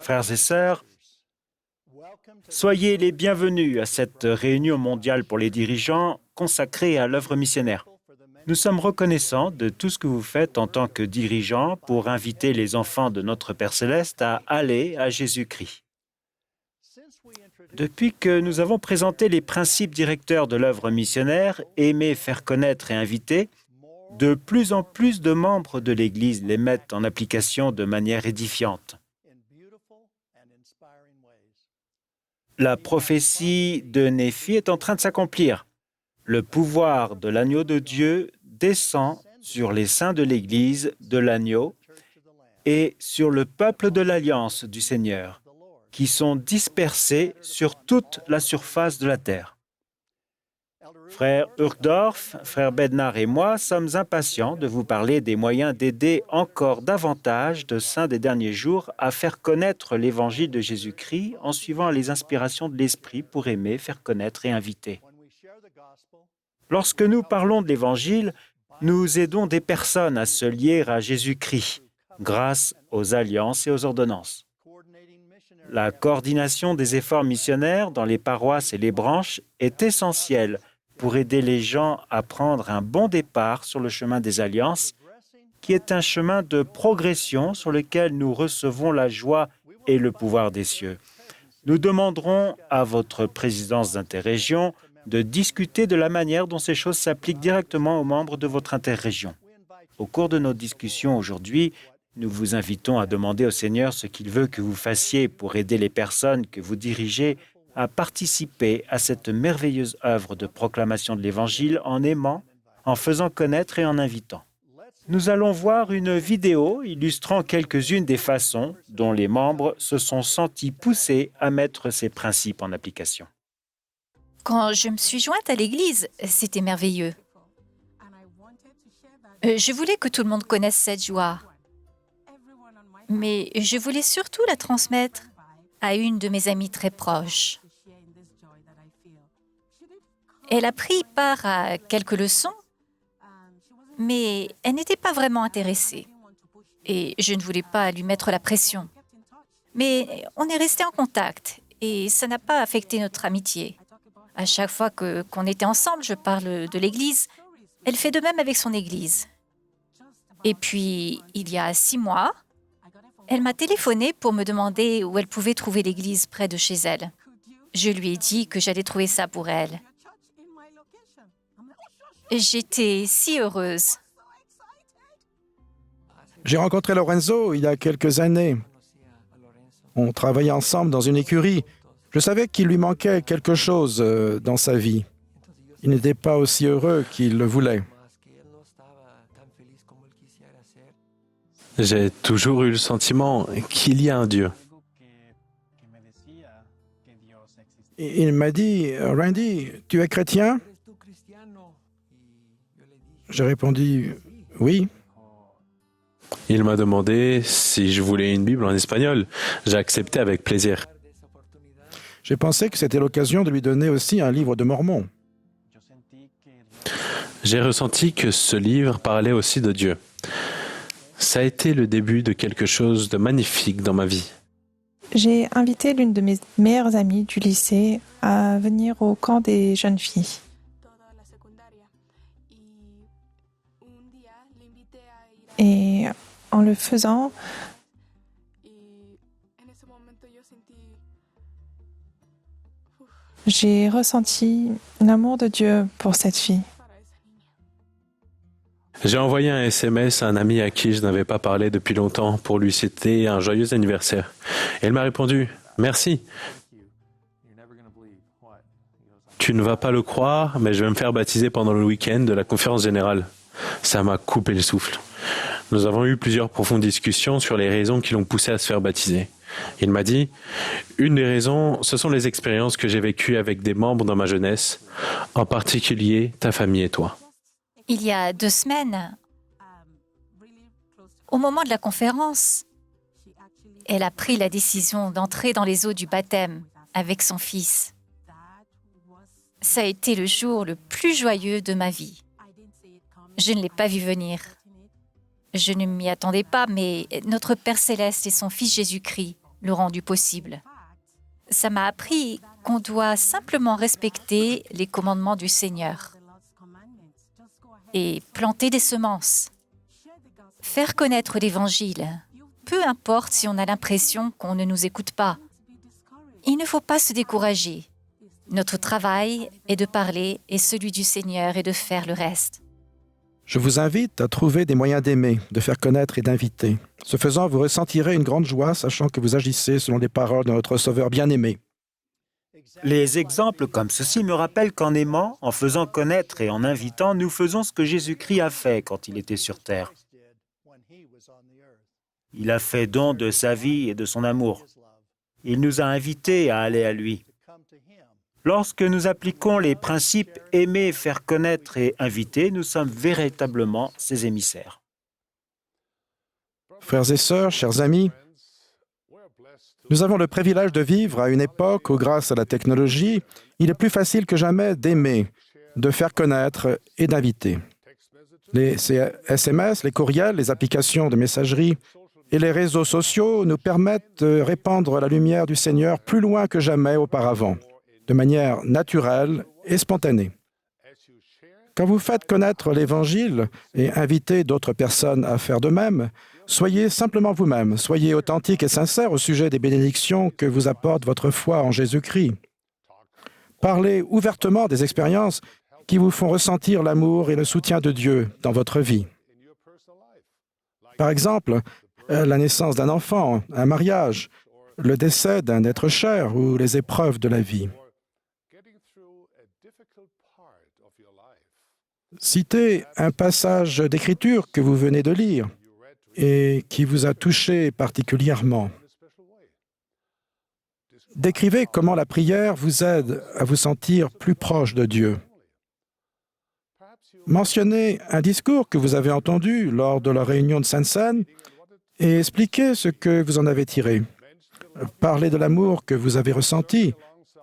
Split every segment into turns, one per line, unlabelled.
Frères et sœurs, soyez les bienvenus à cette réunion mondiale pour les dirigeants consacrée à l'œuvre missionnaire. Nous sommes reconnaissants de tout ce que vous faites en tant que dirigeants pour inviter les enfants de notre Père céleste à aller à Jésus-Christ. Depuis que nous avons présenté les principes directeurs de l'œuvre missionnaire, aimer, faire connaître et inviter, de plus en plus de membres de l'Église les mettent en application de manière édifiante. La prophétie de Néphi est en train de s'accomplir. Le pouvoir de l'agneau de Dieu descend sur les saints de l'Église de l'agneau et sur le peuple de l'Alliance du Seigneur, qui sont dispersés sur toute la surface de la terre. Frère Urgdorf, frère Bednar et moi sommes impatients de vous parler des moyens d'aider encore davantage de saints des derniers jours à faire connaître l'évangile de Jésus-Christ en suivant les inspirations de l'Esprit pour aimer, faire connaître et inviter. Lorsque nous parlons de l'évangile, nous aidons des personnes à se lier à Jésus-Christ grâce aux alliances et aux ordonnances. La coordination des efforts missionnaires dans les paroisses et les branches est essentielle pour aider les gens à prendre un bon départ sur le chemin des alliances, qui est un chemin de progression sur lequel nous recevons la joie et le pouvoir des cieux. Nous demanderons à votre présidence d'interrégion de discuter de la manière dont ces choses s'appliquent directement aux membres de votre interrégion. Au cours de nos discussions aujourd'hui, nous vous invitons à demander au Seigneur ce qu'il veut que vous fassiez pour aider les personnes que vous dirigez à participer à cette merveilleuse œuvre de proclamation de l'Évangile en aimant, en faisant connaître et en invitant. Nous allons voir une vidéo illustrant quelques-unes des façons dont les membres se sont sentis poussés à mettre ces principes en application.
Quand je me suis jointe à l'Église, c'était merveilleux. Je voulais que tout le monde connaisse cette joie, mais je voulais surtout la transmettre à une de mes amies très proches. Elle a pris part à quelques leçons, mais elle n'était pas vraiment intéressée. Et je ne voulais pas lui mettre la pression. Mais on est resté en contact et ça n'a pas affecté notre amitié. À chaque fois qu'on était ensemble, je parle de l'Église. Elle fait de même avec son Église. Et puis, il y a 6 mois, elle m'a téléphoné pour me demander où elle pouvait trouver l'Église près de chez elle. Je lui ai dit que j'allais trouver ça pour elle. J'étais si heureuse.
J'ai rencontré Lorenzo il y a quelques années. On travaillait ensemble dans une écurie. Je savais qu'il lui manquait quelque chose dans sa vie. Il n'était pas aussi heureux qu'il le voulait.
J'ai toujours eu le sentiment qu'il y a un Dieu.
Et il m'a dit, « Randy, tu es chrétien ?» J'ai répondu, « Oui. »
Il m'a demandé si je voulais une Bible en espagnol. J'ai accepté avec plaisir.
J'ai pensé que c'était l'occasion de lui donner aussi un livre de Mormon.
J'ai ressenti que ce livre parlait aussi de Dieu. Ça a été le début de quelque chose de magnifique dans ma vie.
J'ai invité l'une de mes meilleures amies du lycée à venir au camp des jeunes filles. Et en le faisant, j'ai ressenti l'amour de Dieu pour cette fille.
J'ai envoyé un SMS à un ami à qui je n'avais pas parlé depuis longtemps pour lui souhaiter un joyeux anniversaire. Et elle m'a répondu « Merci. Tu ne vas pas le croire, mais je vais me faire baptiser pendant le week-end de la conférence générale. » Ça m'a coupé le souffle. Nous avons eu plusieurs profondes discussions sur les raisons qui l'ont poussé à se faire baptiser. Il m'a dit « Une des raisons, ce sont les expériences que j'ai vécues avec des membres dans ma jeunesse, en particulier ta famille et toi. »
Il y a 2 semaines, au moment de la conférence, elle a pris la décision d'entrer dans les eaux du baptême avec son fils. Ça a été le jour le plus joyeux de ma vie. Je ne l'ai pas vu venir. Je ne m'y attendais pas, mais notre Père céleste et son Fils Jésus-Christ le rendu possible. Ça m'a appris qu'on doit simplement respecter les commandements du Seigneur et planter des semences, faire connaître l'Évangile, peu importe si on a l'impression qu'on ne nous écoute pas. Il ne faut pas se décourager. Notre travail est de parler et celui du Seigneur est de faire le reste.
Je vous invite à trouver des moyens d'aimer, de faire connaître et d'inviter. Ce faisant, vous ressentirez une grande joie, sachant que vous agissez selon les paroles de notre Sauveur bien-aimé.
Les exemples comme ceci me rappellent qu'en aimant, en faisant connaître et en invitant, nous faisons ce que Jésus-Christ a fait quand il était sur terre. Il a fait don de sa vie et de son amour. Il nous a invités à aller à lui. Lorsque nous appliquons les principes aimer, faire connaître et inviter, nous sommes véritablement ses émissaires.
Frères et sœurs, chers amis, nous avons le privilège de vivre à une époque où, grâce à la technologie, il est plus facile que jamais d'aimer, de faire connaître et d'inviter. Les SMS, les courriels, les applications de messagerie et les réseaux sociaux nous permettent de répandre la lumière du Seigneur plus loin que jamais auparavant, de manière naturelle et spontanée. Quand vous faites connaître l'Évangile et invitez d'autres personnes à faire de même, soyez simplement vous-même, soyez authentique et sincère au sujet des bénédictions que vous apporte votre foi en Jésus-Christ. Parlez ouvertement des expériences qui vous font ressentir l'amour et le soutien de Dieu dans votre vie. Par exemple, la naissance d'un enfant, un mariage, le décès d'un être cher ou les épreuves de la vie. Citez un passage d'Écriture que vous venez de lire et qui vous a touché particulièrement. Décrivez comment la prière vous aide à vous sentir plus proche de Dieu. Mentionnez un discours que vous avez entendu lors de la réunion de Sainte-Seine et expliquez ce que vous en avez tiré. Parlez de l'amour que vous avez ressenti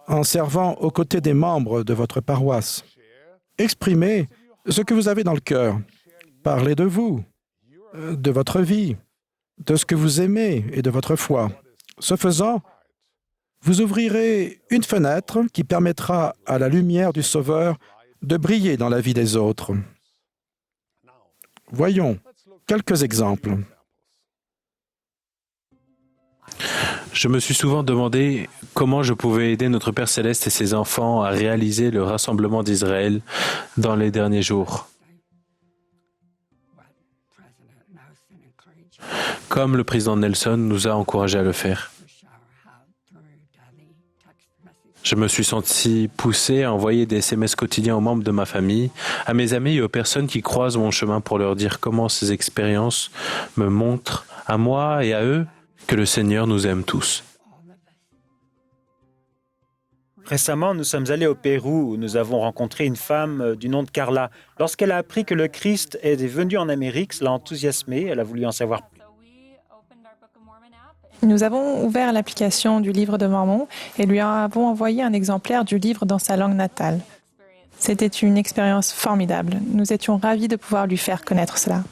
en servant aux côtés des membres de votre paroisse. Exprimez ce que vous avez dans le cœur. Parlez de vous, de votre vie, de ce que vous aimez et de votre foi. Ce faisant, vous ouvrirez une fenêtre qui permettra à la lumière du Sauveur de briller dans la vie des autres. Voyons quelques exemples.
Je me suis souvent demandé comment je pouvais aider notre Père Céleste et ses enfants à réaliser le rassemblement d'Israël dans les derniers jours. Comme le président Nelson nous a encouragés à le faire. Je me suis senti poussé à envoyer des SMS quotidiens aux membres de ma famille, à mes amis et aux personnes qui croisent mon chemin pour leur dire comment ces expériences me montrent, à moi et à eux, que le Seigneur nous aime tous.
Récemment, nous sommes allés au Pérou où nous avons rencontré une femme du nom de Carla. Lorsqu'elle a appris que le Christ est venu en Amérique, cela l'a enthousiasmée, elle a voulu en savoir plus.
Nous avons ouvert l'application du Livre de Mormon et lui avons envoyé un exemplaire du livre dans sa langue natale. C'était une expérience formidable. Nous étions ravis de pouvoir lui faire connaître cela.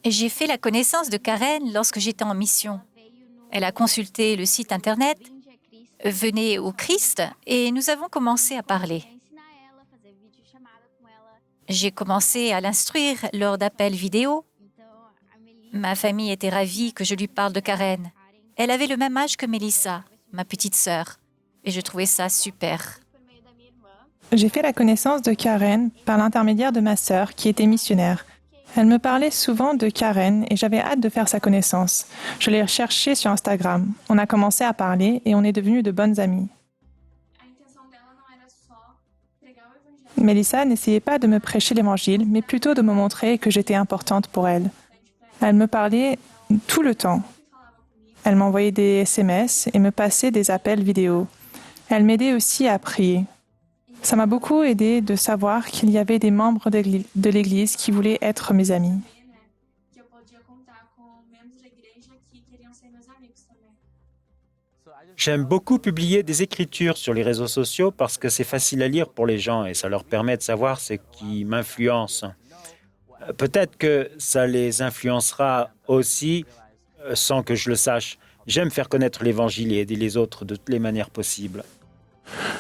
Et j'ai fait la connaissance de Karen lorsque j'étais en mission. Elle a consulté le site Internet « Venez au Christ » et nous avons commencé à parler. J'ai commencé à l'instruire lors d'appels vidéo. Ma famille était ravie que je lui parle de Karen. Elle avait le même âge que Mélissa, ma petite sœur, et je trouvais ça super.
J'ai fait la connaissance de Karen par l'intermédiaire de ma sœur qui était missionnaire. Elle me parlait souvent de Karen et j'avais hâte de faire sa connaissance. Je l'ai recherchée sur Instagram. On a commencé à parler et on est devenus de bonnes amies. Mélissa n'essayait pas de me prêcher l'Évangile, mais plutôt de me montrer que j'étais importante pour elle. Elle me parlait tout le temps. Elle m'envoyait des SMS et me passait des appels vidéo. Elle m'aidait aussi à prier. Ça m'a beaucoup aidé de savoir qu'il y avait des membres de l'Église qui voulaient être mes amis.
J'aime beaucoup publier des écritures sur les réseaux sociaux parce que c'est facile à lire pour les gens et ça leur permet de savoir ce qui m'influence. Peut-être que ça les influencera aussi sans que je le sache. J'aime faire connaître l'Évangile et aider les autres de toutes les manières possibles.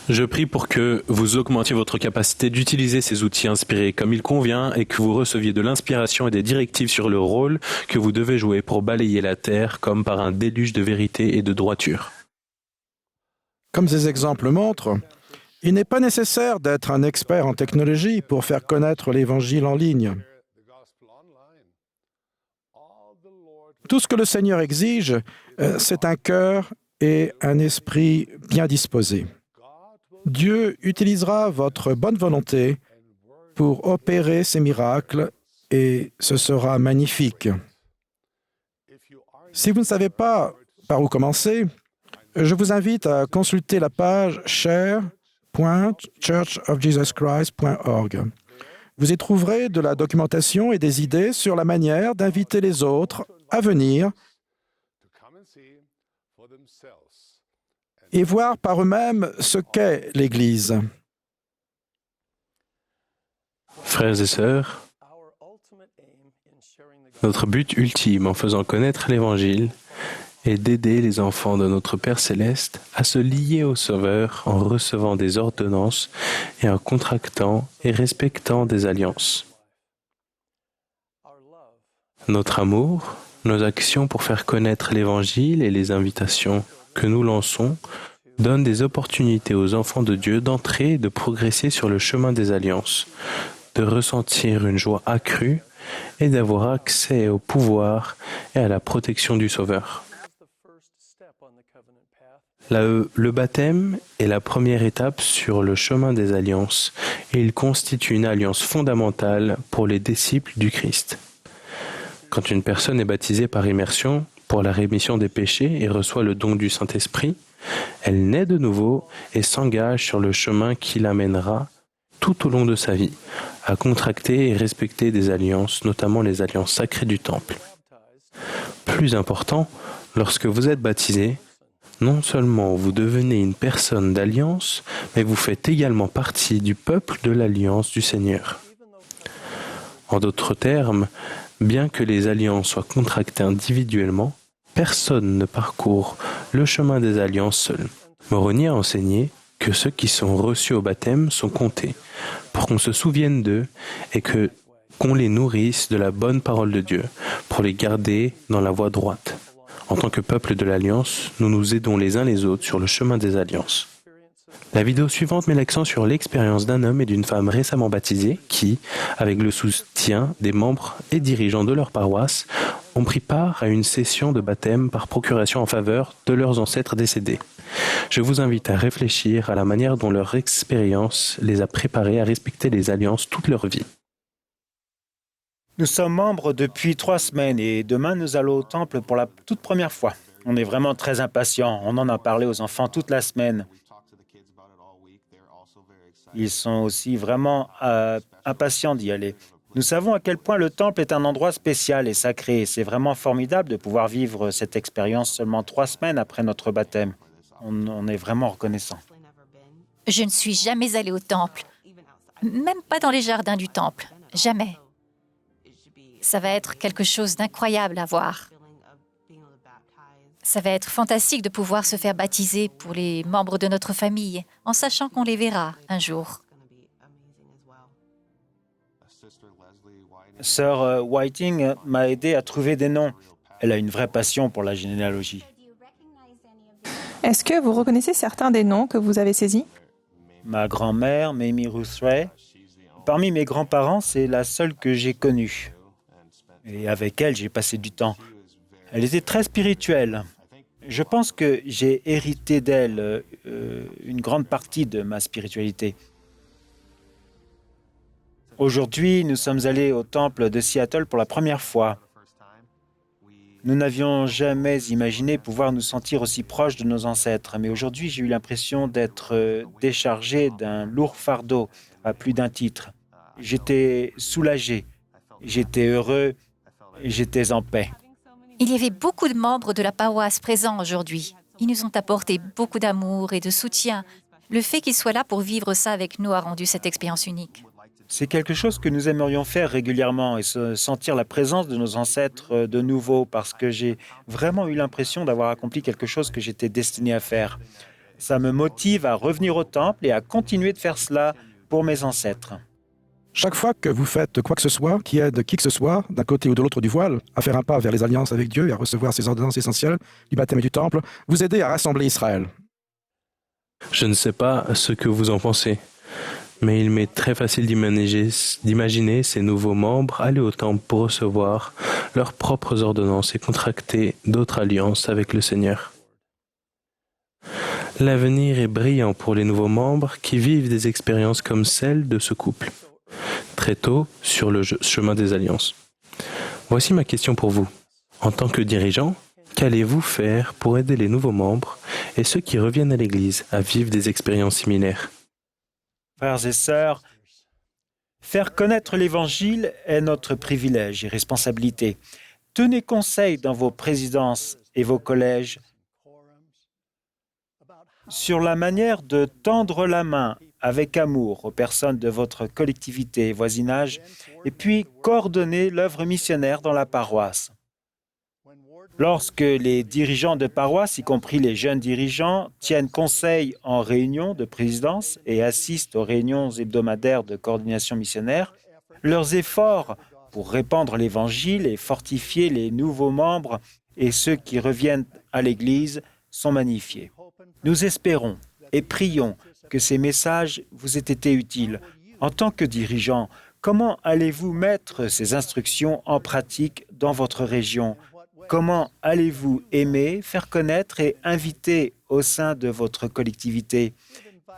Je prie pour que vous augmentiez votre capacité d'utiliser ces outils inspirés comme il convient et que vous receviez de l'inspiration et des directives sur le rôle que vous devez jouer pour balayer la terre comme par un déluge de vérité et de droiture.
Comme ces exemples montrent, il n'est pas nécessaire d'être un expert en technologie pour faire connaître l'Évangile en ligne. Tout ce que le Seigneur exige, c'est un cœur et un esprit bien disposés. Dieu utilisera votre bonne volonté pour opérer ces miracles et ce sera magnifique. Si vous ne savez pas par où commencer, je vous invite à consulter la page share.churchofjesuschrist.org. Vous y trouverez de la documentation et des idées sur la manière d'inviter les autres à venir et voir par eux-mêmes ce qu'est l'Église.
Frères et sœurs, notre but ultime en faisant connaître l'Évangile est d'aider les enfants de notre Père Céleste à se lier au Sauveur en recevant des ordonnances et en contractant et respectant des alliances. Notre amour, nos actions pour faire connaître l'Évangile et les invitations que nous lançons donnent des opportunités aux enfants de Dieu d'entrer et de progresser sur le chemin des alliances, de ressentir une joie accrue et d'avoir accès au pouvoir et à la protection du Sauveur. Le baptême est la première étape sur le chemin des alliances et il constitue une alliance fondamentale pour les disciples du Christ. Quand une personne est baptisée par immersion pour la rémission des péchés et reçoit le don du Saint-Esprit, elle naît de nouveau et s'engage sur le chemin qui l'amènera tout au long de sa vie à contracter et respecter des alliances, notamment les alliances sacrées du Temple. Plus important, lorsque vous êtes baptisé, non seulement vous devenez une personne d'alliance, mais vous faites également partie du peuple de l'alliance du Seigneur. En d'autres termes, bien que les alliances soient contractées individuellement, personne ne parcourt le chemin des alliances seul. Moroni a enseigné que ceux qui sont reçus au baptême sont comptés, pour qu'on se souvienne d'eux et qu'on les nourrisse de la bonne parole de Dieu, pour les garder dans la voie droite. En tant que peuple de l'Alliance, nous nous aidons les uns les autres sur le chemin des alliances. La vidéo suivante met l'accent sur l'expérience d'un homme et d'une femme récemment baptisés qui, avec le soutien des membres et dirigeants de leur paroisse, ont pris part à une session de baptême par procuration en faveur de leurs ancêtres décédés. Je vous invite à réfléchir à la manière dont leur expérience les a préparés à respecter les alliances toute leur vie.
Nous sommes membres depuis 3 semaines et demain nous allons au temple pour la toute première fois. On est vraiment très impatients. On en a parlé aux enfants toute la semaine. Ils sont aussi vraiment impatients d'y aller. Nous savons à quel point le temple est un endroit spécial et sacré. C'est vraiment formidable de pouvoir vivre cette expérience seulement 3 semaines après notre baptême. On est vraiment reconnaissant.
Je ne suis jamais allée au temple, même pas dans les jardins du temple, jamais. Ça va être quelque chose d'incroyable à voir. Ça va être fantastique de pouvoir se faire baptiser pour les membres de notre famille, en sachant qu'on les verra un jour.
Sœur Whiting m'a aidé à trouver des noms. Elle a une vraie passion pour la généalogie.
Est-ce que vous reconnaissez certains des noms que vous avez saisis?
Ma grand-mère, Mamie Ruth Ray, parmi mes grands-parents, c'est la seule que j'ai connue. Et avec elle, j'ai passé du temps. Elle était très spirituelle. Je pense que j'ai hérité d'elle une grande partie de ma spiritualité. Aujourd'hui, nous sommes allés au temple de Seattle pour la première fois. Nous n'avions jamais imaginé pouvoir nous sentir aussi proches de nos ancêtres, mais aujourd'hui, j'ai eu l'impression d'être déchargé d'un lourd fardeau à plus d'un titre. J'étais soulagé, j'étais heureux, j'étais en paix.
Il y avait beaucoup de membres de la paroisse présents aujourd'hui. Ils nous ont apporté beaucoup d'amour et de soutien. Le fait qu'ils soient là pour vivre ça avec nous a rendu cette expérience unique.
C'est quelque chose que nous aimerions faire régulièrement et sentir la présence de nos ancêtres de nouveau parce que j'ai vraiment eu l'impression d'avoir accompli quelque chose que j'étais destiné à faire. Ça me motive à revenir au temple et à continuer de faire cela pour mes ancêtres.
Chaque fois que vous faites quoi que ce soit qui aide qui que ce soit, d'un côté ou de l'autre du voile, à faire un pas vers les alliances avec Dieu et à recevoir ses ordonnances essentielles du baptême et du temple, vous aidez à rassembler Israël.
Je ne sais pas ce que vous en pensez, mais il m'est très facile d'imaginer ces nouveaux membres aller au temple pour recevoir leurs propres ordonnances et contracter d'autres alliances avec le Seigneur. L'avenir est brillant pour les nouveaux membres qui vivent des expériences comme celle de ce couple, très tôt sur le chemin des alliances. Voici ma question pour vous. En tant que dirigeant, qu'allez-vous faire pour aider les nouveaux membres et ceux qui reviennent à l'Église à vivre des expériences similaires?
Frères et sœurs, faire connaître l'Évangile est notre privilège et responsabilité. Tenez conseil dans vos présidences et vos collèges sur la manière de tendre la main avec amour aux personnes de votre collectivité et voisinage, et puis coordonner l'œuvre missionnaire dans la paroisse. Lorsque les dirigeants de paroisse, y compris les jeunes dirigeants, tiennent conseil en réunion de présidence et assistent aux réunions hebdomadaires de coordination missionnaire, leurs efforts pour répandre l'Évangile et fortifier les nouveaux membres et ceux qui reviennent à l'Église sont magnifiés. Nous espérons et prions que ces messages vous aient été utiles. En tant que dirigeant, comment allez-vous mettre ces instructions en pratique dans votre région? Comment allez-vous aimer, faire connaître et inviter au sein de votre collectivité?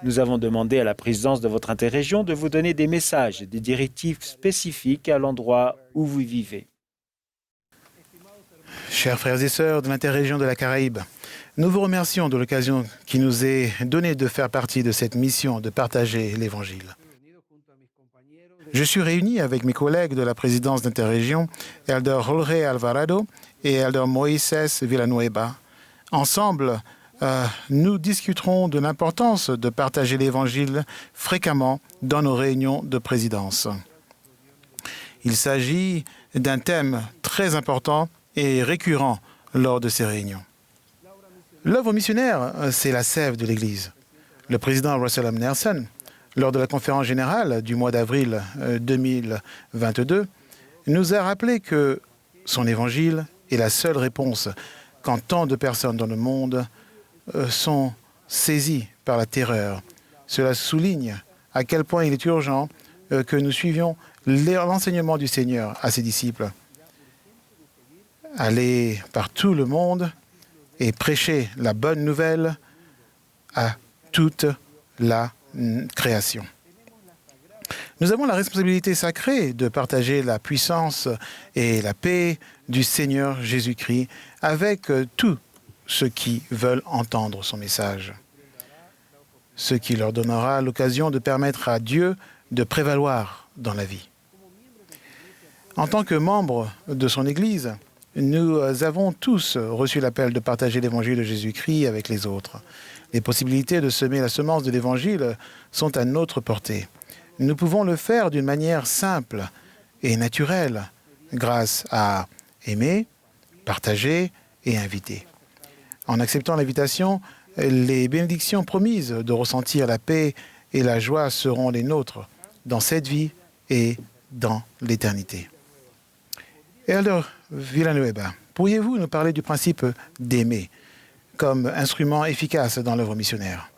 Nous avons demandé à la présidence de votre interrégion de vous donner des messages et des directives spécifiques à l'endroit où vous vivez.
Chers frères et sœurs de l'interrégion de la Caraïbe, nous vous remercions de l'occasion qui nous est donnée de faire partie de cette mission de partager l'Évangile. Je suis réuni avec mes collègues de la présidence d'interrégion, Elder Jorge Alvarado et Elder Moisés Villanueva. Ensemble, nous discuterons de l'importance de partager l'Évangile fréquemment dans nos réunions de présidence. Il s'agit d'un thème très important et récurrent lors de ces réunions. L'œuvre missionnaire, c'est la sève de l'Église. Le président Russell M. Nelson, lors de la conférence générale du mois d'avril 2022, nous a rappelé que son Évangile est la seule réponse quand tant de personnes dans le monde sont saisies par la terreur. Cela souligne à quel point il est urgent que nous suivions l'enseignement du Seigneur à ses disciples. Aller par tout le monde et prêcher la bonne nouvelle à toute la création. Nous avons la responsabilité sacrée de partager la puissance et la paix du Seigneur Jésus-Christ avec tous ceux qui veulent entendre son message. Ce qui leur donnera l'occasion de permettre à Dieu de prévaloir dans la vie. En tant que membres de son Église, nous avons tous reçu l'appel de partager l'Évangile de Jésus-Christ avec les autres. Les possibilités de semer la semence de l'Évangile sont à notre portée. Nous pouvons le faire d'une manière simple et naturelle, grâce à aimer, partager et inviter. En acceptant l'invitation, les bénédictions promises de ressentir la paix et la joie seront les nôtres dans cette vie et dans l'éternité. Elder Villanueva, pourriez-vous nous parler du principe d'aimer comme instrument efficace dans l'œuvre missionnaire?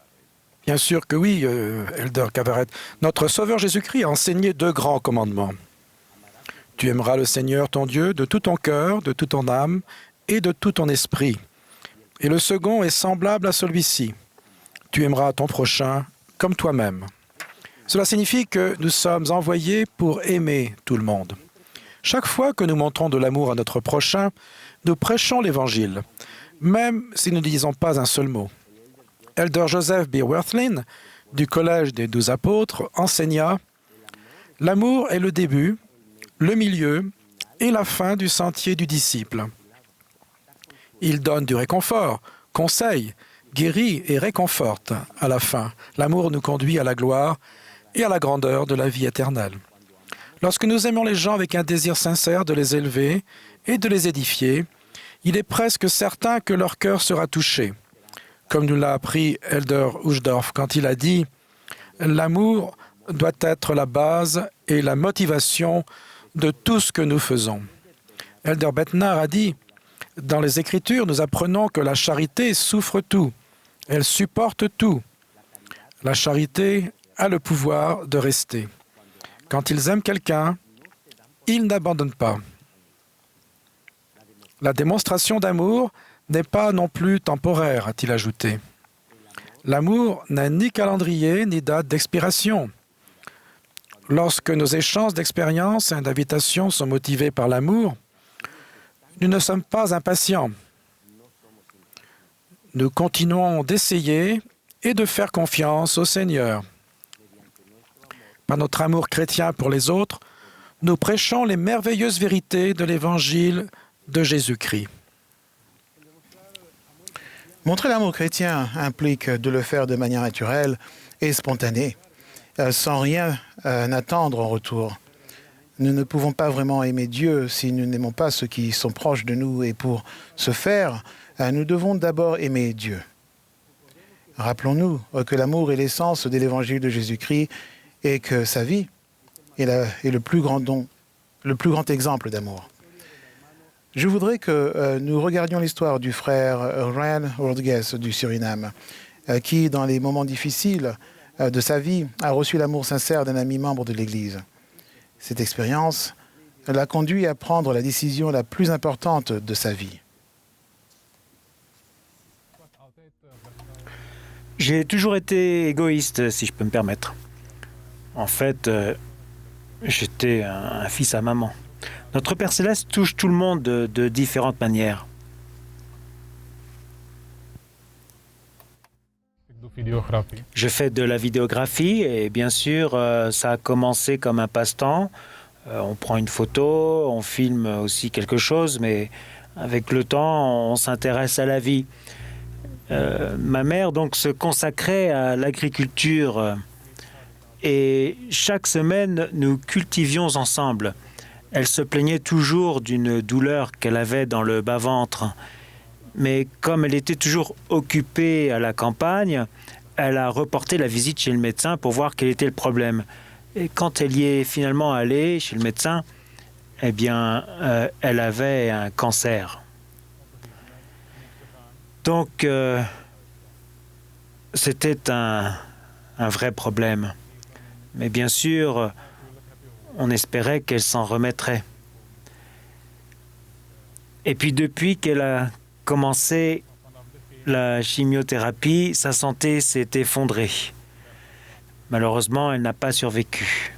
Bien sûr que oui, Elder Cavaret. Notre Sauveur Jésus-Christ a enseigné 2 grands commandements. Tu aimeras le Seigneur ton Dieu de tout ton cœur, de toute ton âme et de tout ton esprit. Et le second est semblable à celui-ci. Tu aimeras ton prochain comme toi-même. Cela signifie que nous sommes envoyés pour aimer tout le monde. Chaque fois que nous montrons de l'amour à notre prochain, nous prêchons l'Évangile, même si nous ne disons pas un seul mot. Elder Joseph B. Worthlin, du Collège des 12 apôtres, enseigna « L'amour est le début, le milieu et la fin du sentier du disciple. Il donne du réconfort, conseille, guérit et réconforte à la fin. L'amour nous conduit à la gloire et à la grandeur de la vie éternelle. » Lorsque nous aimons les gens avec un désir sincère de les élever et de les édifier, il est presque certain que leur cœur sera touché. Comme nous l'a appris Elder Uchtdorf quand il a dit « L'amour doit être la base et la motivation de tout ce que nous faisons. » Elder Bednar a dit « Dans les Écritures, nous apprenons que la charité souffre tout. Elle supporte tout. La charité a le pouvoir de rester. Quand ils aiment quelqu'un, ils n'abandonnent pas. » La démonstration d'amour n'est pas non plus temporaire, a-t-il ajouté. L'amour n'a ni calendrier ni date d'expiration. Lorsque nos échanges d'expériences et d'invitations sont motivés par l'amour, nous ne sommes pas impatients. Nous continuons d'essayer et de faire confiance au Seigneur. Par notre amour chrétien pour les autres, nous prêchons les merveilleuses vérités de l'Évangile de Jésus-Christ.
Montrer l'amour chrétien implique de le faire de manière naturelle et spontanée, sans rien attendre en retour. Nous ne pouvons pas vraiment aimer Dieu si nous n'aimons pas ceux qui sont proches de nous, et pour ce faire, nous devons d'abord aimer Dieu. Rappelons-nous que l'amour est l'essence de l'évangile de Jésus-Christ et que sa vie est le plus grand don, le plus grand exemple d'amour. Je voudrais que nous regardions l'histoire du frère Ryan Rodriguez du Suriname, qui, dans les moments difficiles de sa vie, a reçu l'amour sincère d'un ami membre de l'Église. Cette expérience l'a conduit à prendre la décision la plus importante de sa vie.
J'ai toujours été égoïste, si je peux me permettre. En fait, j'étais un fils à maman. Notre Père Céleste touche tout le monde de différentes manières. Je fais de la vidéographie et bien sûr, ça a commencé comme un passe-temps. On prend une photo, on filme aussi quelque chose, mais avec le temps, on s'intéresse à la vie. Ma mère donc se consacrait à l'agriculture et chaque semaine, nous cultivions ensemble. Elle se plaignait toujours d'une douleur qu'elle avait dans le bas-ventre. Mais comme elle était toujours occupée à la campagne, elle a reporté la visite chez le médecin pour voir quel était le problème. Et quand elle y est finalement allée chez le médecin, eh bien, elle avait un cancer. Donc, c'était un vrai problème. Mais bien sûr, on espérait qu'elle s'en remettrait. Et puis depuis qu'elle a commencé la chimiothérapie, sa santé s'est effondrée. Malheureusement, elle n'a pas survécu.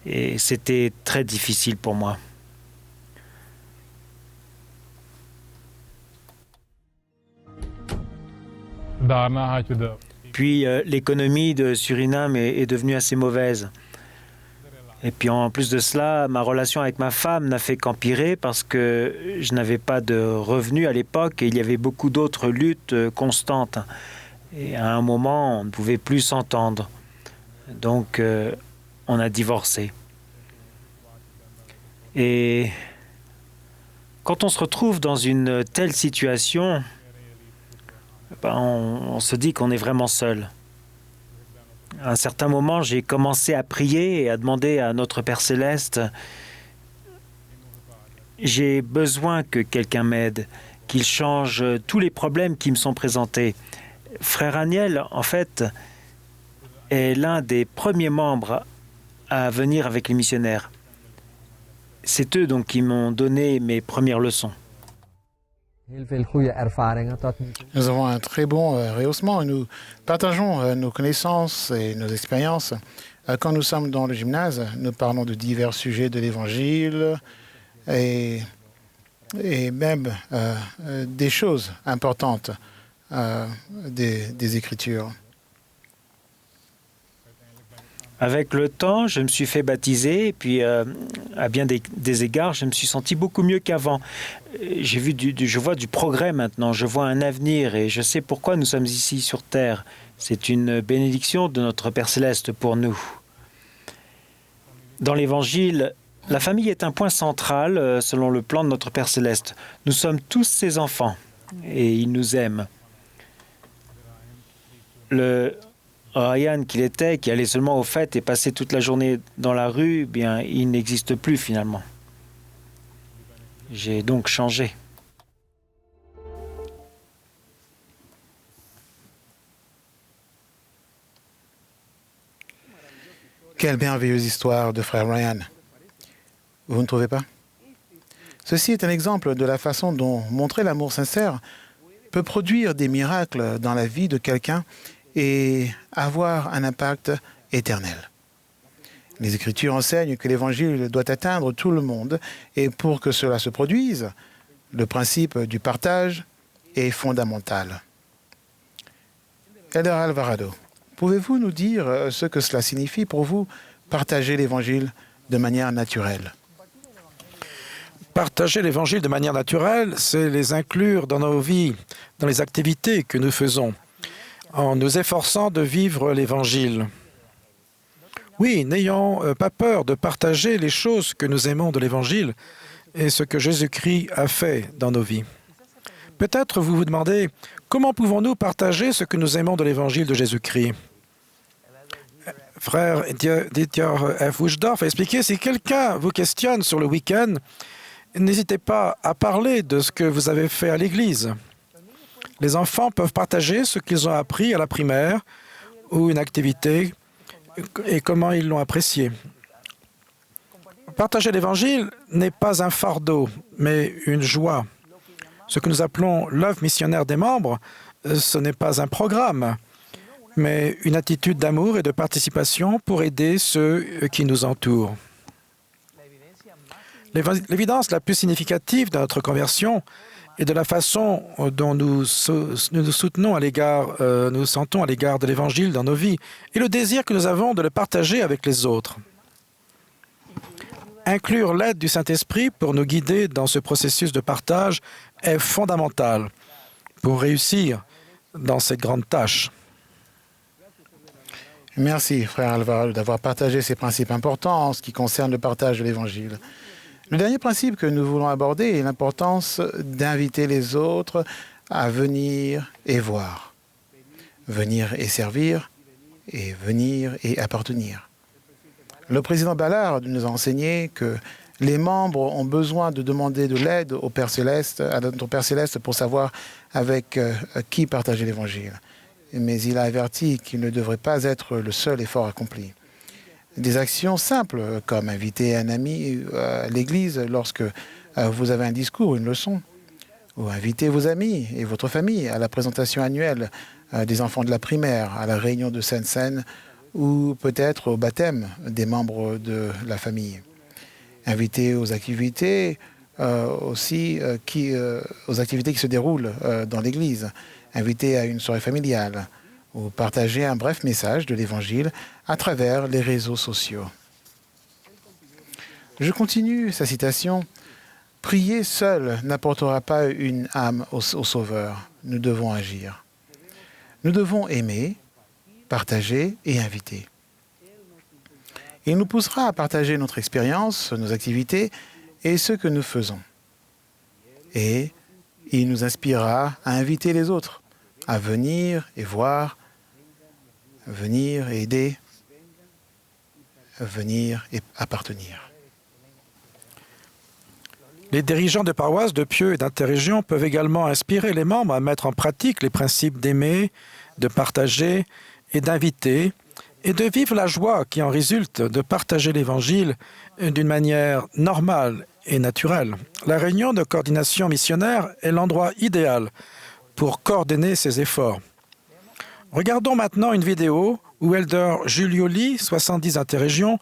Et c'était très difficile pour moi. Puis l'économie de Suriname est devenue assez mauvaise. Et puis en plus de cela, ma relation avec ma femme n'a fait qu'empirer parce que je n'avais pas de revenus à l'époque et il y avait beaucoup d'autres luttes constantes. Et à un moment, on ne pouvait plus s'entendre. Donc on a divorcé. Et quand on se retrouve dans une telle situation, on se dit qu'on est vraiment seul. À un certain moment, j'ai commencé à prier et à demander à notre Père Céleste, j'ai besoin que quelqu'un m'aide, qu'il change tous les problèmes qui me sont présentés. Frère Aniel, en fait, est l'un des premiers membres à venir avec les missionnaires. C'est eux donc qui m'ont donné mes premières leçons.
Nous avons un très bon rehaussement et nous partageons nos connaissances et nos expériences. Quand nous sommes dans le gymnase, nous parlons de divers sujets de l'Évangile et même des choses importantes des Écritures.
Avec le temps, je me suis fait baptiser et puis à bien des égards, je me suis senti beaucoup mieux qu'avant. Je vois du progrès maintenant, je vois un avenir et je sais pourquoi nous sommes ici sur Terre. C'est une bénédiction de notre Père Céleste pour nous. Dans l'Évangile, la famille est un point central selon le plan de notre Père Céleste. Nous sommes tous ses enfants et il nous aime. Le Ryan qu'il était, qui allait seulement aux fêtes et passait toute la journée dans la rue, bien, il n'existe plus finalement. J'ai donc changé.
Quelle merveilleuse histoire de frère Ryan. Vous ne trouvez pas? Ceci est un exemple de la façon dont montrer l'amour sincère peut produire des miracles dans la vie de quelqu'un et avoir un impact éternel. Les Écritures enseignent que l'Évangile doit atteindre tout le monde et pour que cela se produise, le principe du partage est fondamental. Elder Alvarado, pouvez-vous nous dire ce que cela signifie pour vous, partager l'Évangile de manière naturelle?
Partager l'Évangile de manière naturelle, c'est les inclure dans nos vies, dans les activités que nous faisons, en nous efforçant de vivre l'Évangile. Oui, n'ayons pas peur de partager les choses que nous aimons de l'Évangile et ce que Jésus-Christ a fait dans nos vies. Peut-être vous vous demandez, comment pouvons-nous partager ce que nous aimons de l'Évangile de Jésus-Christ? Frère Dieter F. Wuchtdorf a expliqué, si quelqu'un vous questionne sur le week-end, n'hésitez pas à parler de ce que vous avez fait à l'Église. Les enfants peuvent partager ce qu'ils ont appris à la primaire ou une activité et comment ils l'ont apprécié. Partager l'Évangile n'est pas un fardeau, mais une joie. Ce que nous appelons l'œuvre missionnaire des membres, ce n'est pas un programme, mais une attitude d'amour et de participation pour aider ceux qui nous entourent. L'évidence la plus significative de notre conversion et de la façon dont nous soutenons à l'égard, nous sentons à l'égard de l'Évangile dans nos vies et le désir que nous avons de le partager avec les autres. Inclure l'aide du Saint-Esprit pour nous guider dans ce processus de partage est fondamental pour réussir dans cette grande tâche.
Merci, frère Alvarado, d'avoir partagé ces principes importants en ce qui concerne le partage de l'Évangile. Le dernier principe que nous voulons aborder est l'importance d'inviter les autres à venir et voir. Venir et servir, et venir et appartenir. Le président Ballard nous a enseigné que les membres ont besoin de demander de l'aide au Père Céleste, à notre Père Céleste pour savoir avec qui partager l'Évangile. Mais il a averti qu'il ne devrait pas être le seul effort accompli. Des actions simples comme inviter un ami à l'église lorsque vous avez un discours, une leçon, ou inviter vos amis et votre famille à la présentation annuelle des enfants de la primaire, à la réunion de Sainte-Seine ou peut-être au baptême des membres de la famille. Inviter aux activités aux activités qui se déroulent dans l'église. Inviter à une soirée familiale ou partager un bref message de l'Évangile à travers les réseaux sociaux. Je continue sa citation. « Prier seul n'apportera pas une âme au Sauveur. Nous devons agir. Nous devons aimer, partager et inviter. Il nous poussera à partager notre expérience, nos activités et ce que nous faisons. Et il nous inspirera à inviter les autres, à venir et voir, venir et aider, venir et appartenir. »
Les dirigeants de paroisses, de pieux et d'interrégions peuvent également inspirer les membres à mettre en pratique les principes d'aimer, de partager et d'inviter, et de vivre la joie qui en résulte de partager l'Évangile d'une manière normale et naturelle. La réunion de coordination missionnaire est l'endroit idéal pour coordonner ces efforts. Regardons maintenant une vidéo où Elder Julio Lee, 70 interrégions,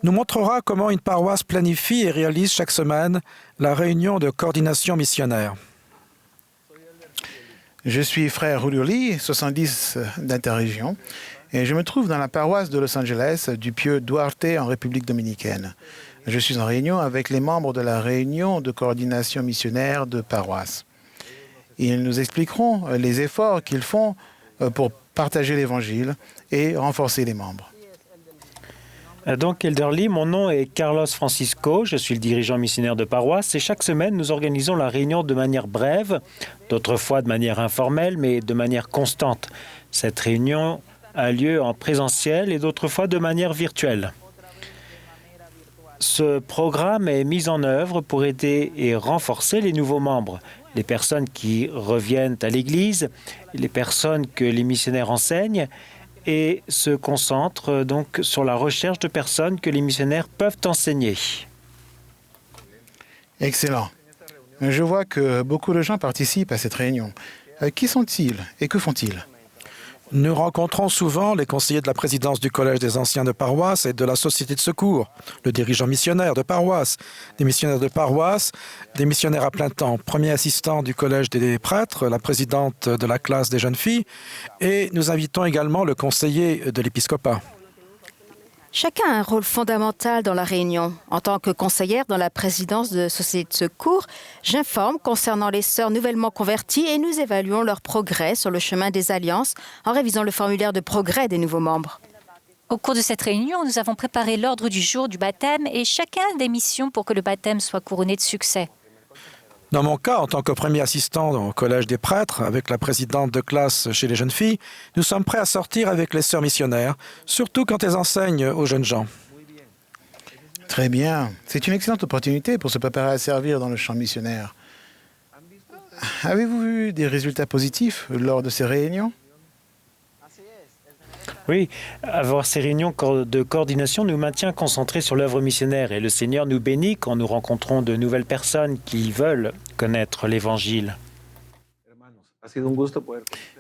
nous montrera comment une paroisse planifie et réalise chaque semaine la réunion de coordination missionnaire.
Je suis frère Julio Lee, 70 d'interrégion, et je me trouve dans la paroisse de Los Angeles du pieux Duarte en République dominicaine. Je suis en réunion avec les membres de la réunion de coordination missionnaire de paroisse. Ils nous expliqueront les efforts qu'ils font pour partager l'Évangile et renforcer les membres.
Donc, Elderly, mon nom est Carlos Francisco, je suis le dirigeant missionnaire de paroisse et chaque semaine, nous organisons la réunion de manière brève, d'autres fois de manière informelle, mais de manière constante. Cette réunion a lieu en présentiel et d'autres fois de manière virtuelle. Ce programme est mis en œuvre pour aider et renforcer les nouveaux membres, les personnes qui reviennent à l'Église, les personnes que les missionnaires enseignent et se concentre donc sur la recherche de personnes que les missionnaires peuvent enseigner.
Excellent. Je vois que beaucoup de gens participent à cette réunion. Qui sont-ils et que font-ils?
Nous rencontrons souvent les conseillers de la présidence du Collège des anciens de paroisse et de la Société de secours, le dirigeant missionnaire de paroisse, des missionnaires de paroisse, des missionnaires à plein temps, premier assistant du Collège des prêtres, la présidente de la classe des jeunes filles, et nous invitons également le conseiller de l'épiscopat.
Chacun a un rôle fondamental dans la réunion. En tant que conseillère dans la présidence de Société de secours, j'informe concernant les sœurs nouvellement converties et nous évaluons leur progrès sur le chemin des alliances en révisant le formulaire de progrès des nouveaux membres.
Au cours de cette réunion, nous avons préparé l'ordre du jour du baptême et chacun des missions pour que le baptême soit couronné de succès.
Dans mon cas, en tant que premier assistant au Collège des prêtres, avec la présidente de classe chez les jeunes filles, nous sommes prêts à sortir avec les sœurs missionnaires, surtout quand elles enseignent aux jeunes gens.
Très bien. C'est une excellente opportunité pour se préparer à servir dans le champ missionnaire. Avez-vous vu des résultats positifs lors de ces réunions?
Oui, avoir ces réunions de coordination nous maintient concentrés sur l'œuvre missionnaire et le Seigneur nous bénit quand nous rencontrons de nouvelles personnes qui veulent connaître l'Évangile.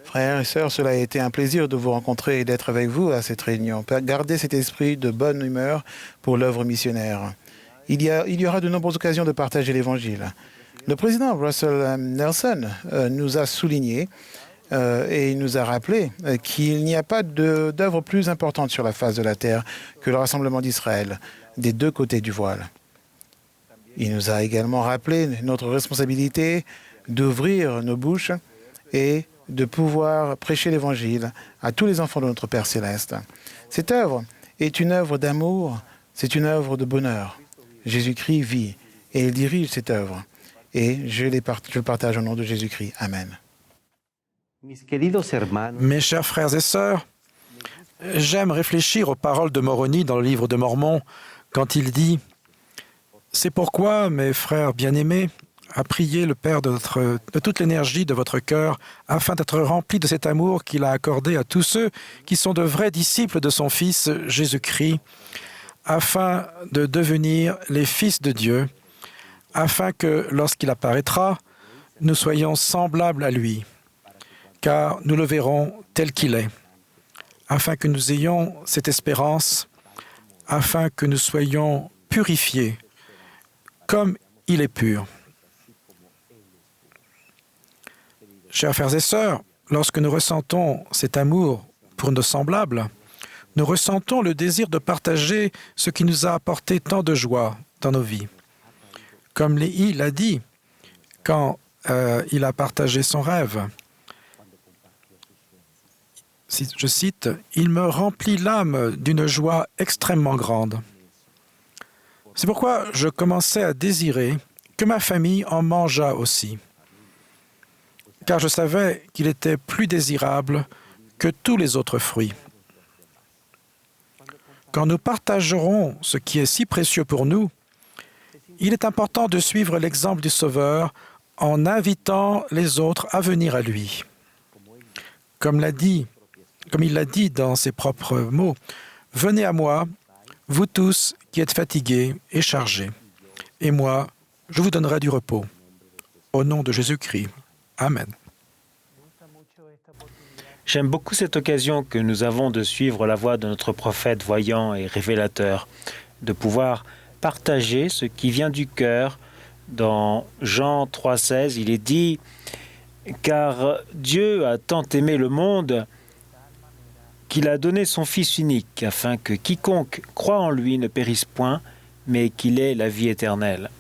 Frères et sœurs, cela a été un plaisir de vous rencontrer et d'être avec vous à cette réunion. Gardez cet esprit de bonne humeur pour l'œuvre missionnaire. Il y aura de nombreuses occasions de partager l'Évangile. Le président Russell Nelson nous a souligné et il nous a rappelé qu'il n'y a pas d'œuvre plus importante sur la face de la terre que le rassemblement d'Israël, des deux côtés du voile. Il nous a également rappelé notre responsabilité d'ouvrir nos bouches et de pouvoir prêcher l'Évangile à tous les enfants de notre Père Céleste. Cette œuvre est une œuvre d'amour, c'est une œuvre de bonheur. Jésus-Christ vit et il dirige cette œuvre. Et je le partage au nom de Jésus-Christ. Amen.
Mes chers frères et sœurs, j'aime réfléchir aux paroles de Moroni dans le livre de Mormon quand il dit « C'est pourquoi, mes frères bien-aimés, à prier le Père de toute l'énergie de votre cœur afin d'être remplis de cet amour qu'il a accordé à tous ceux qui sont de vrais disciples de son Fils Jésus-Christ, afin de devenir les fils de Dieu, afin que, lorsqu'il apparaîtra, nous soyons semblables à lui. Car nous le verrons tel qu'il est, afin que nous ayons cette espérance, afin que nous soyons purifiés, comme il est pur. » Chers frères et sœurs, lorsque nous ressentons cet amour pour nos semblables, nous ressentons le désir de partager ce qui nous a apporté tant de joie dans nos vies. Comme Léhi l'a dit quand il a partagé son rêve, je cite, « Il me remplit l'âme d'une joie extrêmement grande. » C'est pourquoi je commençais à désirer que ma famille en mangeât aussi, car je savais qu'il était plus désirable que tous les autres fruits. Quand nous partagerons ce qui est si précieux pour nous, il est important de suivre l'exemple du Sauveur en invitant les autres à venir à lui. Comme il l'a dit dans ses propres mots, « Venez à moi, vous tous qui êtes fatigués et chargés, et moi, je vous donnerai du repos. Au nom de Jésus-Christ. Amen. »
J'aime beaucoup cette occasion que nous avons de suivre la voie de notre prophète voyant et révélateur, de pouvoir partager ce qui vient du cœur. Dans Jean 3,16, il est dit « Car Dieu a tant aimé le monde qu'il a donné son Fils unique, afin que quiconque croit en lui ne périsse point, mais qu'il ait la vie éternelle. »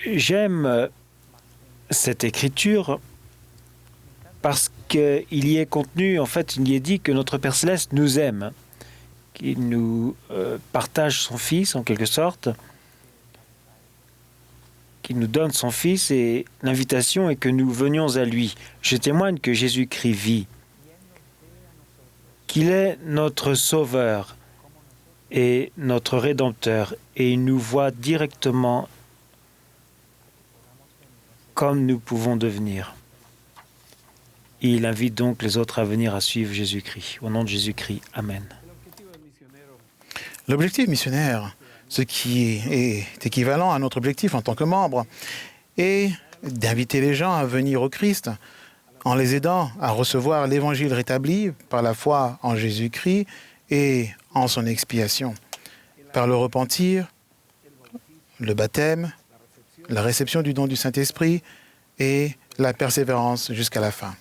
J'aime cette écriture parce qu'il y est contenu, en fait, il y est dit que notre Père Céleste nous aime, qu'il nous partage son Fils en quelque sorte, qu'il nous donne son Fils et l'invitation est que nous venions à lui. Je témoigne que Jésus-Christ vit, qu'il est notre Sauveur et notre Rédempteur et il nous voit directement comme nous pouvons devenir. Il invite donc les autres à venir à suivre Jésus-Christ. Au nom de Jésus-Christ, Amen.
L'objectif missionnaire, ce qui est équivalent à notre objectif en tant que membre, est d'inviter les gens à venir au Christ en les aidant à recevoir l'Évangile rétabli par la foi en Jésus-Christ et en son expiation, par le repentir, le baptême, la réception du don du Saint-Esprit et la persévérance jusqu'à la fin.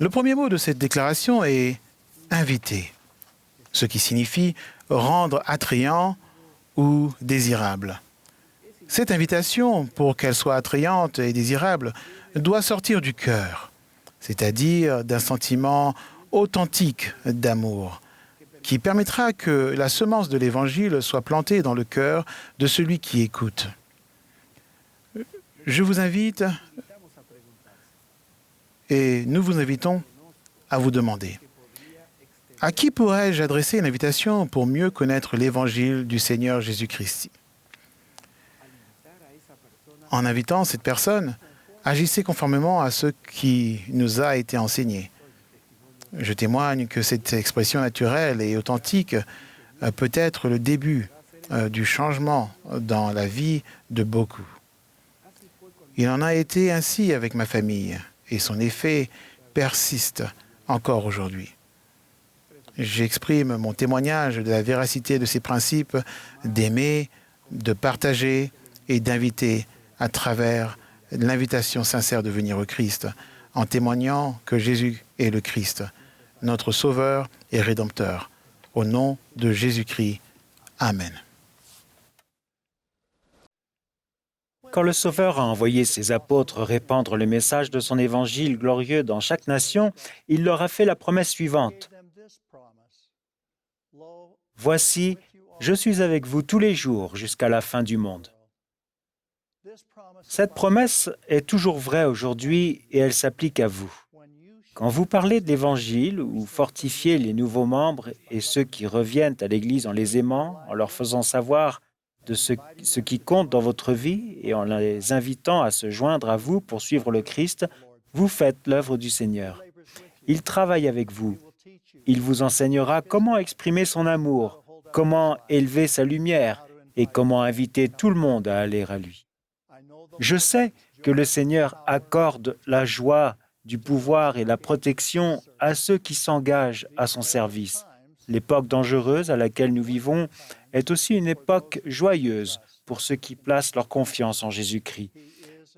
Le premier mot de cette déclaration est « inviter », ce qui signifie rendre attrayant ou désirable. Cette invitation, pour qu'elle soit attrayante et désirable, doit sortir du cœur, c'est-à-dire d'un sentiment authentique d'amour, qui permettra que la semence de l'Évangile soit plantée dans le cœur de celui qui écoute. Je vous invite, et nous vous invitons à vous demander, à qui pourrais-je adresser une invitation pour mieux connaître l'Évangile du Seigneur Jésus-Christ? En invitant cette personne, agissez conformément à ce qui nous a été enseigné. Je témoigne que cette expression naturelle et authentique peut être le début du changement dans la vie de beaucoup. Il en a été ainsi avec ma famille et son effet persiste encore aujourd'hui. J'exprime mon témoignage de la véracité de ces principes d'aimer, de partager et d'inviter à travers l'invitation sincère de venir au Christ, en témoignant que Jésus est le Christ, notre Sauveur et Rédempteur. Au nom de Jésus-Christ. Amen.
Quand le Sauveur a envoyé ses apôtres répandre le message de son évangile glorieux dans chaque nation, il leur a fait la promesse suivante. « Voici, je suis avec vous tous les jours jusqu'à la fin du monde. » Cette promesse est toujours vraie aujourd'hui et elle s'applique à vous. Quand vous parlez de l'Évangile ou fortifiez les nouveaux membres et ceux qui reviennent à l'Église en les aimant, en leur faisant savoir de ce qui compte dans votre vie et en les invitant à se joindre à vous pour suivre le Christ, vous faites l'œuvre du Seigneur. Il travaille avec vous. Il vous enseignera comment exprimer son amour, comment élever sa lumière et comment inviter tout le monde à aller à lui. Je sais que le Seigneur accorde la joie du pouvoir et la protection à ceux qui s'engagent à son service. L'époque dangereuse à laquelle nous vivons est aussi une époque joyeuse pour ceux qui placent leur confiance en Jésus-Christ.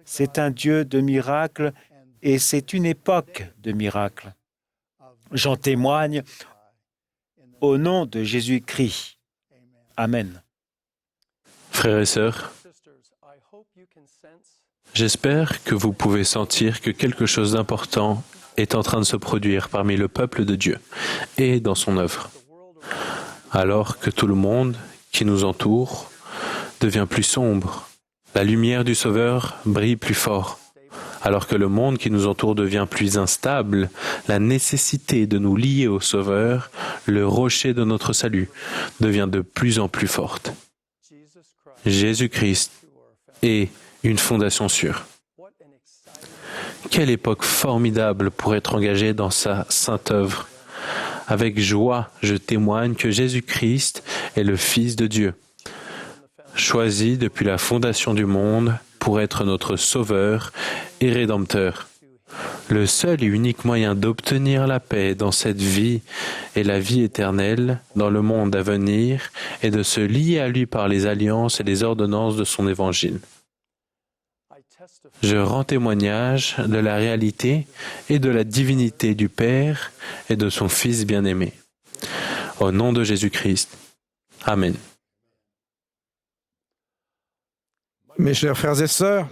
C'est un Dieu de miracles et c'est une époque de miracles. J'en témoigne au nom de Jésus-Christ. Amen.
Frères et sœurs, j'espère que vous pouvez sentir que quelque chose d'important est en train de se produire parmi le peuple de Dieu et dans son œuvre. Alors que tout le monde qui nous entoure devient plus sombre, la lumière du Sauveur brille plus fort. Alors que le monde qui nous entoure devient plus instable, la nécessité de nous lier au Sauveur, le rocher de notre salut, devient de plus en plus forte. Jésus-Christ est une fondation sûre. Quelle époque formidable pour être engagé dans sa sainte œuvre. Avec joie, je témoigne que Jésus-Christ est le Fils de Dieu, choisi depuis la fondation du monde pour être notre Sauveur et Rédempteur. Le seul et unique moyen d'obtenir la paix dans cette vie et la vie éternelle dans le monde à venir est de se lier à lui par les alliances et les ordonnances de son Évangile. Je rends témoignage de la réalité et de la divinité du Père et de son Fils bien-aimé. Au nom de Jésus-Christ. Amen.
Mes chers frères et sœurs,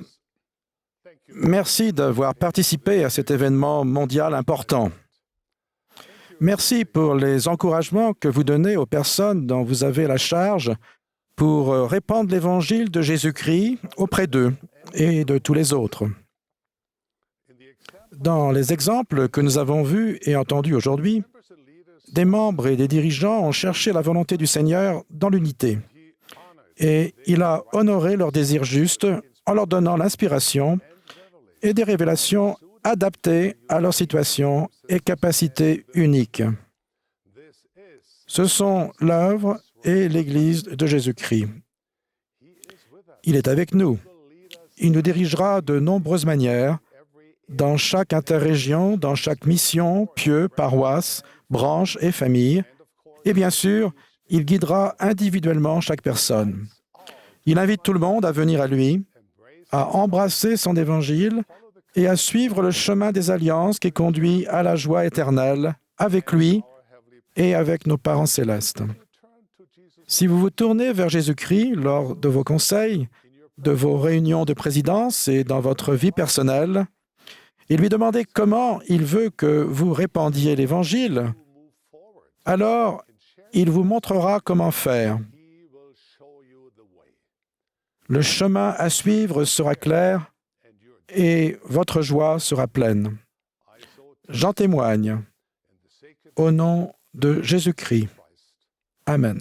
merci d'avoir participé à cet événement mondial important. Merci pour les encouragements que vous donnez aux personnes dont vous avez la charge pour répandre l'Évangile de Jésus-Christ auprès d'eux et de tous les autres. Dans les exemples que nous avons vus et entendus aujourd'hui, des membres et des dirigeants ont cherché la volonté du Seigneur dans l'unité. Et il a honoré leurs désirs justes en leur donnant l'inspiration et des révélations adaptées à leur situation et capacités uniques. Ce sont l'œuvre et l'Église de Jésus-Christ. Il est avec nous. Il nous dirigera de nombreuses manières dans chaque interrégion, dans chaque mission, pieu, paroisse, branche et famille. Et bien sûr, il guidera individuellement chaque personne. Il invite tout le monde à venir à lui, à embrasser son évangile et à suivre le chemin des alliances qui conduit à la joie éternelle avec lui et avec nos parents célestes. Si vous vous tournez vers Jésus-Christ lors de vos conseils, de vos réunions de présidence et dans votre vie personnelle, et lui demandez comment il veut que vous répandiez l'Évangile, alors il vous montrera comment faire. Le chemin à suivre sera clair et votre joie sera pleine. J'en témoigne. Au nom de Jésus-Christ. Amen.